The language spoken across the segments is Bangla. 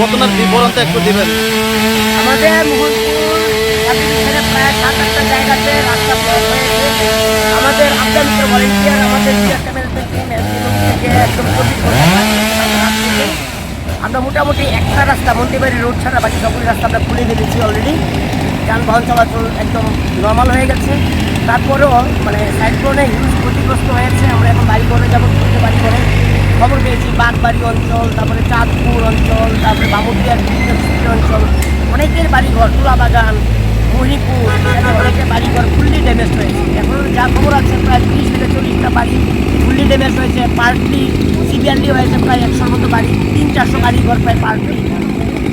ঘটনার বিবরণটা একটু দিবেন। আমাদের মোহনপুর প্রায় 7-8টা জায়গাতে রাস্তা ব্লক হয়েছে। আমাদের আফগানিস্তান ভলেন্টিয়ার আমাদের একদম আমরা মোটামুটি একটা রাস্তা মন্দিরবাড়ি রোড ছাড়া বাকি সবগুলি রাস্তা আমরা খুলে ফেলেছি অলরেডি। যানবাহন চলাচল একদম নর্মাল হয়ে গেছে। তারপরেও মানে সাইক্লোনে হিউজ ক্ষতিগ্রস্ত হয়েছে। আমরা এখন বাড়ি করে যাবো, বাড়ি করে খবর পেয়েছি বাগবাড়ি অঞ্চল, তারপরে চাঁদপুর অঞ্চল, তারপরে বামুদিয়ার অঞ্চল, অনেকের বাড়িঘর, তুলাবাগান, মহিপুর, অনেকের বাড়িঘর ফুললি ড্যামেজ হয়েছে। এখন যা খবর আছে প্রায় 30 থেকে 40টা বাড়ি ফুললি ড্যামেজ হয়েছে, পার্টলি সিভিয়ারলি হয়েছে প্রায় 100-র মতো বাড়ি, 300-400 বাড়িঘর প্রায় পার্টলি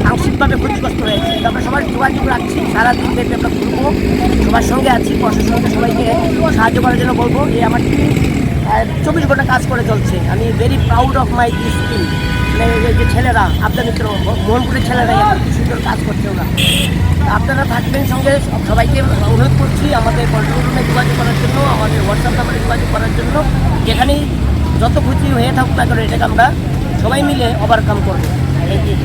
আংশিকভাবে ক্ষতিগ্রস্ত হয়েছে। আমরা সবাই যোগাযোগ রাখছি, সারাদিন দেখে আমরা ঘুরবো, সবার সঙ্গে আছি, প্রশাসনকে সবাইকে সাহায্য করার জন্য বলবো। এই আমার টিম 24 ঘন্টা কাজ করে চলছে। আমি very proud of my this team. যে ছেলেরা আফগানিস্তান মোহনপুরের ছেলেরা কি সুন্দর কাজ করছে ওরা। আপনারা থাকবেন সঙ্গে, সবাইকে অনুরোধ করছি আমাদের কন্ট্রোল রুমে যোগাযোগ করার জন্য, আমাদের হোয়াটসঅ্যাপ নাম্বারে যোগাযোগ করার জন্য। যেখানেই যত ক্ষতি হয়ে থাকুক না করে এটাকে আমরা সবাই মিলে ওভারকাম করবো। Thank you.